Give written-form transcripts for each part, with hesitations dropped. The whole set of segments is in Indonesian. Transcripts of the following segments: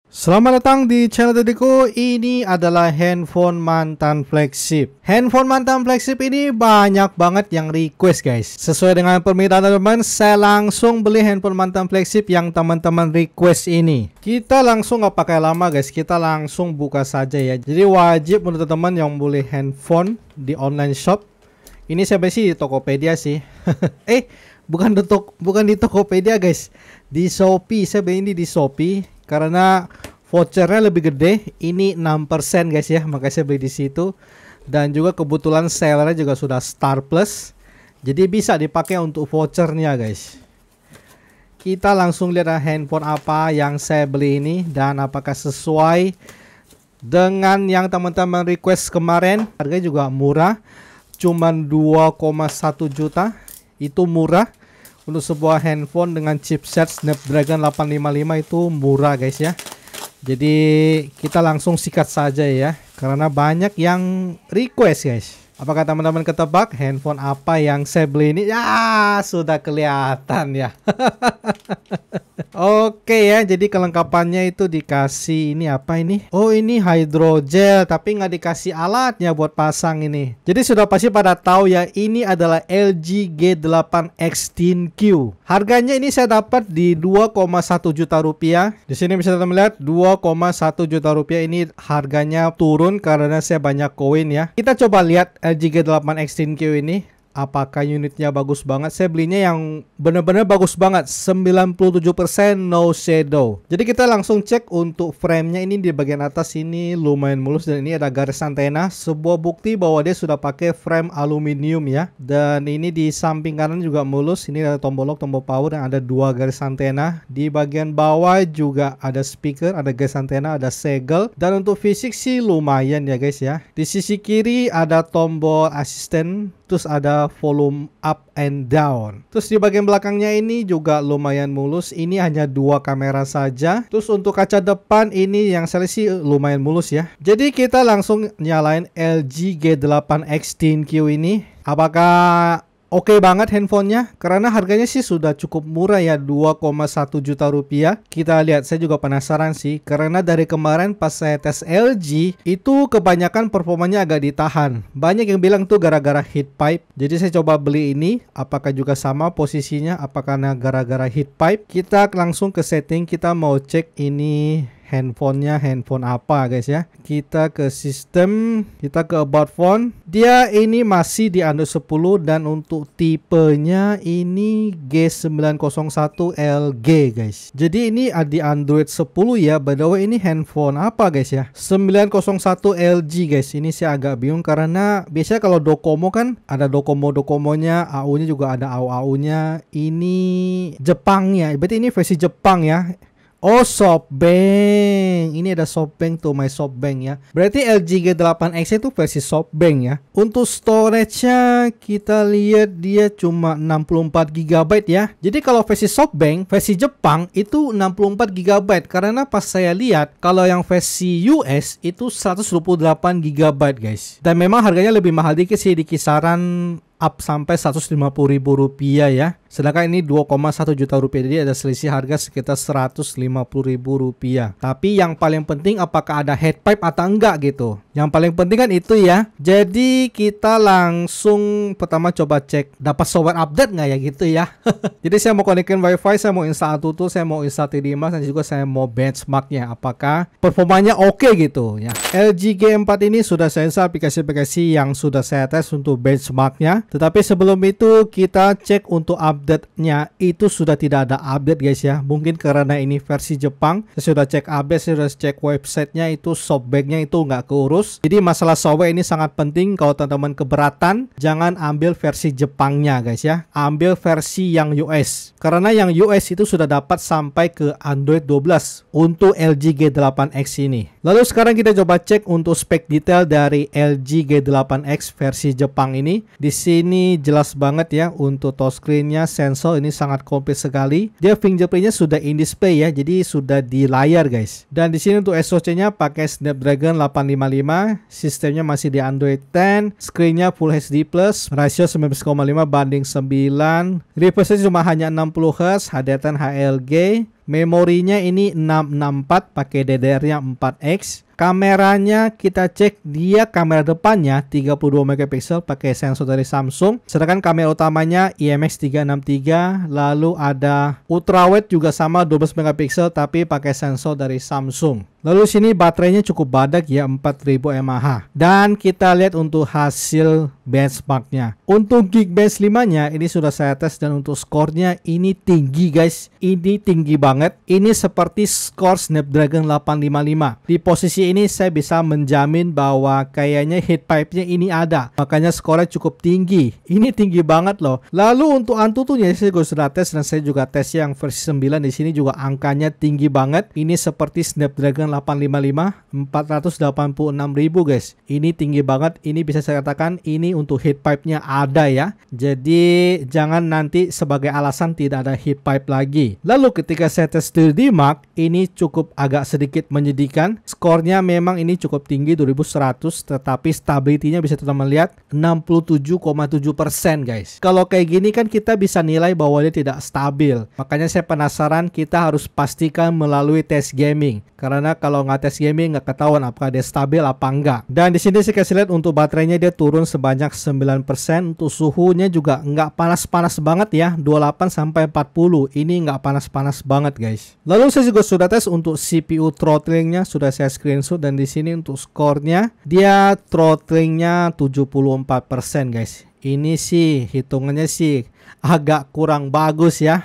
Selamat datang di channel Dedeko. Ini adalah handphone mantan flagship. Handphone mantan flagship ini banyak banget yang request, guys. Sesuai dengan permintaan teman-teman, saya langsung beli handphone mantan flagship yang teman-teman request ini. Kita langsung nggak pakai lama, guys. Kita langsung buka saja ya. Jadi wajib untuk teman-teman yang beli handphone di online shop. Ini saya beli sih di Tokopedia sih. bukan di Tokopedia, guys. Di Shopee. Saya beli ini di Shopee. Karena vouchernya lebih gede, ini 6% guys ya, makanya saya beli di situ. Dan juga kebetulan sellernya juga sudah Star Plus, jadi bisa dipakai untuk vouchernya guys. Kita langsung lihat handphone apa yang saya beli ini dan apakah sesuai dengan yang teman-teman request kemarin. Harganya juga murah, cuman 2,1 juta, itu murah. Untuk sebuah handphone dengan chipset Snapdragon 855 itu murah guys ya. Jadi kita langsung sikat saja ya, karena banyak yang request guys. Apakah teman-teman ketebak handphone apa yang saya beli ini? Ya sudah kelihatan ya. Oke ya, jadi kelengkapannya itu dikasih ini apa ini? Oh ini hydrogel, tapi nggak dikasih alatnya buat pasang ini. Jadi sudah pasti pada tahu ya, ini adalah LG G8 X10Q. Harganya ini saya dapat di 2,1 juta rupiah. Di sini bisa teman lihat 2,1 juta rupiah, ini harganya turun karena saya banyak koin ya. Kita coba lihat LG G8 X10Q ini. Apakah unitnya bagus banget? Saya belinya yang benar-benar bagus banget, 97% no shadow. Jadi kita langsung cek untuk framenya. Ini di bagian atas ini lumayan mulus dan ini ada garis antena, sebuah bukti bahwa dia sudah pakai frame aluminium ya. Dan ini di samping kanan juga mulus. Ini ada tombol lock, tombol power, dan ada dua garis antena. Di bagian bawah juga ada speaker, ada garis antena, ada segel. Dan untuk fisik sih lumayan ya guys ya. Di sisi kiri ada tombol asisten, terus ada volume up and down. Terus di bagian belakangnya ini juga lumayan mulus. Ini hanya dua kamera saja. Terus untuk kaca depan ini yang saya lihat sih lumayan mulus ya. Jadi kita langsung nyalain LG G8 X10Q ini. Apakah oke banget handphonenya? Karena harganya sih sudah cukup murah ya, 2,1 juta rupiah. Kita lihat, saya juga penasaran sih. Karena dari kemarin pas saya tes LG, itu kebanyakan performanya agak ditahan. Banyak yang bilang tuh gara-gara heat pipe. Jadi saya coba beli ini. Apakah juga sama posisinya? Apakah gara-gara heat pipe? Kita langsung ke setting. Kita mau cek ini handphonenya handphone apa guys ya. Kita ke sistem, kita ke about phone. Dia ini masih di Android 10 dan untuk tipenya ini G901LG guys. Jadi ini di Android 10 ya. By the way ini handphone apa guys ya? 901LG guys. Ini saya agak bingung karena biasanya kalau Docomo kan ada Docomonya, AU-nya juga ada AU-nya. Ini Jepang ya. Berarti ini versi Jepang ya. Oh, SoftBank. Ini ada SoftBank tuh, my SoftBank ya. Berarti LG G8X itu versi SoftBank ya. Untuk storage-nya kita lihat dia cuma 64 GB ya. Jadi kalau versi SoftBank, versi Jepang itu 64 GB. Karena pas saya lihat kalau yang versi US itu 128 GB guys. Dan memang harganya lebih mahal dikit sih, di kisaran up sampai 150.000 rupiah ya. Sedangkan ini 2,1 juta rupiah. Jadi ada selisih harga sekitar 150.000 rupiah. Tapi yang paling penting apakah ada head pipe atau enggak gitu. Yang paling penting kan itu ya. Jadi kita langsung pertama coba cek dapat software update nggak ya gitu ya. Jadi saya mau konekin wifi, saya mau install AtuTu, saya mau install TD-Mas, dan juga saya mau benchmarknya apakah performanya oke gitu ya. LG G4 ini sudah saya install aplikasi-aplikasi yang sudah saya tes untuk benchmarknya. Tetapi sebelum itu kita cek untuk update-nya, itu sudah tidak ada update guys ya. Mungkin karena ini versi Jepang. Saya sudah cek update, saya sudah cek websitenya, itu SoftBank-nya itu nggak keurus. Jadi masalah software ini sangat penting. Kalau teman-teman keberatan, jangan ambil versi Jepangnya guys ya. Ambil versi yang US. Karena yang US itu sudah dapat sampai ke Android 12 untuk LG G8X ini. Lalu sekarang kita coba cek untuk spek detail dari LG G8X versi Jepang ini. Di sini jelas banget ya untuk touchscreen-nya, sensor ini sangat komplit sekali. Dia fingerprint-nya sudah in display ya, jadi sudah di layar guys. Dan di sini untuk SoC-nya pakai Snapdragon 855, sistemnya masih di Android 10, screen-nya Full HD+, rasio 19,5 banding 9, refresh cuma hanya 60 Hz, HDR10 HLG, Memorinya ini 664 pakai DDR-nya 4X. Kameranya kita cek, dia kamera depannya 32 megapiksel pakai sensor dari Samsung. Sedangkan kamera utamanya IMX363, lalu ada ultrawide juga sama 12 megapiksel tapi pakai sensor dari Samsung. Lalu sini baterainya cukup badak ya, 4000 mAh. Dan kita lihat untuk hasil benchmarknya. Untuk Geekbench 5-nya ini sudah saya tes dan untuk skornya ini tinggi guys. Ini tinggi banget. Ini seperti skor Snapdragon 855. Di posisi ini saya bisa menjamin bahwa kayaknya heat pipe-nya ini ada. Makanya skornya cukup tinggi. Ini tinggi banget loh. Lalu untuk Antutunya saya juga sudah tes dan saya juga tes yang versi 9 di sini juga angkanya tinggi banget. Ini seperti Snapdragon 855 486.000 guys. Ini tinggi banget. Ini bisa saya katakan ini untuk heat pipe-nya ada ya. Jadi jangan nanti sebagai alasan tidak ada heat pipe lagi. Lalu ketika saya tes 3D Mark ini cukup agak sedikit menyedihkan. Skornya memang ini cukup tinggi 2100 tetapi stability-nya bisa kita melihat 67,7% guys. Kalau kayak gini kan kita bisa nilai bahwa dia tidak stabil. Makanya saya penasaran, kita harus pastikan melalui tes gaming. Karena kalau nggak tes gaming nggak ketahuan apakah dia stabil apa enggak. Dan di sini saya kasih lihat untuk baterainya dia turun sebanyak 9%. Untuk suhunya juga nggak panas-panas banget ya, 28 sampai 40. Ini nggak panas-panas banget guys. Lalu saya juga sudah tes untuk CPU throttlingnya, sudah saya screenshot dan di sini untuk skornya dia throttlingnya 74% guys. Ini sih hitungannya sih agak kurang bagus ya.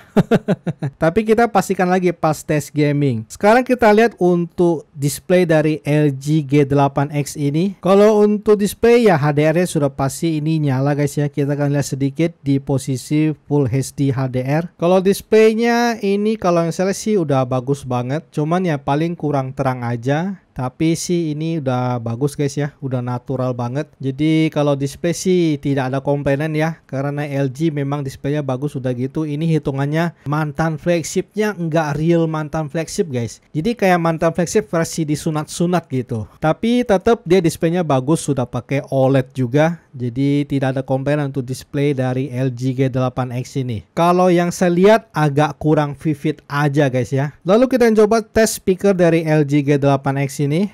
Tapi kita pastikan lagi pas tes gaming. Sekarang kita lihat untuk display dari LG G8X ini. Kalau untuk display ya HDR-nya sudah pasti ini nyala guys ya. Kita akan lihat sedikit di posisi Full HD HDR. Kalau displaynya ini kalau yang saya lihat sih udah bagus banget. Cuman ya paling kurang terang aja. Tapi sih ini udah bagus guys ya, udah natural banget. Jadi kalau display sih tidak ada komplainan ya, karena LG memang displaynya bagus udah gitu. Ini hitungannya mantan flagshipnya nggak real mantan flagship guys. Jadi kayak mantan flagship versi disunat-sunat gitu. Tapi tetap dia displaynya bagus, sudah pakai OLED juga. Jadi tidak ada komplainan untuk display dari LG G8X ini. Kalau yang saya lihat agak kurang vivid aja guys ya. Lalu kita coba tes speaker dari LG G8X ini.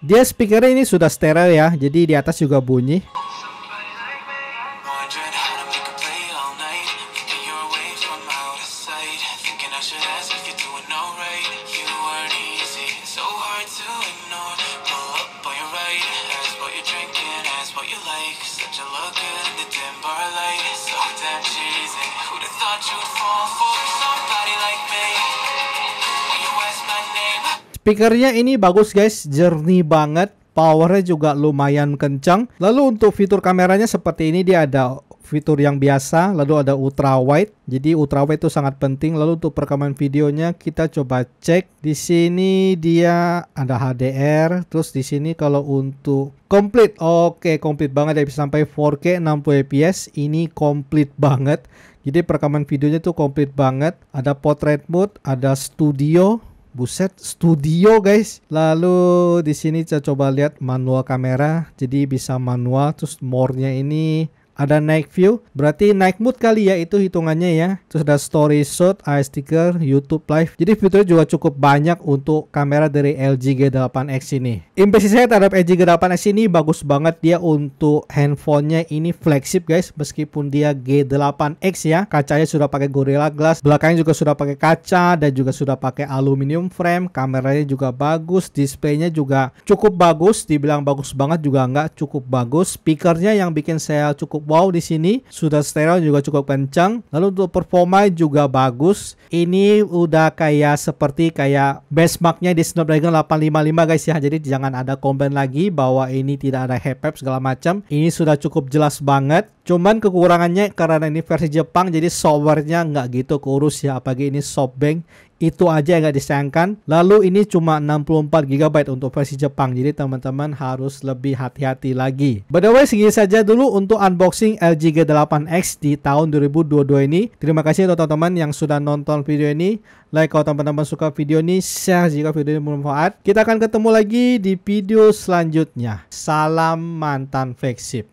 Dia speakernya ini sudah stereo ya, jadi di atas juga bunyi. Speakernya ini bagus guys, jernih banget, powernya juga lumayan kencang. Lalu untuk fitur kameranya seperti ini, dia ada fitur yang biasa, lalu ada ultra wide. Jadi ultra wide itu sangat penting. Lalu untuk perekaman videonya kita coba cek. Di sini dia ada HDR, terus di sini kalau untuk komplit, oke, komplit banget ya, bisa sampai 4K 60 fps. Ini komplit banget. Jadi perekaman videonya tuh komplit banget. Ada portrait mode, ada studio. Buset, studio guys. Lalu di sini saya coba lihat manual kamera. Jadi bisa manual, terus more-nya ini ada night view, berarti night mode kali ya itu hitungannya ya. Terus ada story shot, eye sticker, YouTube live. Jadi fiturnya juga cukup banyak untuk kamera dari LG G8X ini. Impresi saya terhadap LG G8X ini bagus banget. Dia untuk handphonenya ini flagship guys, meskipun dia G8X ya. Kacanya sudah pakai Gorilla Glass, belakangnya juga sudah pakai kaca dan juga sudah pakai aluminium frame. Kameranya juga bagus, displaynya juga cukup bagus. Dibilang bagus banget juga enggak, cukup bagus. Speakernya yang bikin saya cukup wow di sini, sudah stereo juga cukup kencang. Lalu untuk performa juga bagus. Ini udah kayak seperti kayak benchmarknya di Snapdragon 855 guys ya. Jadi jangan ada komplain lagi bahwa ini tidak ada heat pipe segala macam. Ini sudah cukup jelas banget. Cuman kekurangannya karena ini versi Jepang, jadi softwarenya nggak gitu keurus ya. Apalagi ini SoftBank, itu aja yang nggak disayangkan. Lalu ini cuma 64 GB untuk versi Jepang, jadi teman-teman harus lebih hati-hati lagi. By the way, segini saja dulu untuk unboxing LG G8X di tahun 2022 ini. Terima kasih untuk teman-teman yang sudah nonton video ini. Like kalau teman-teman suka video ini, share jika video ini bermanfaat. Kita akan ketemu lagi di video selanjutnya. Salam mantan flagship.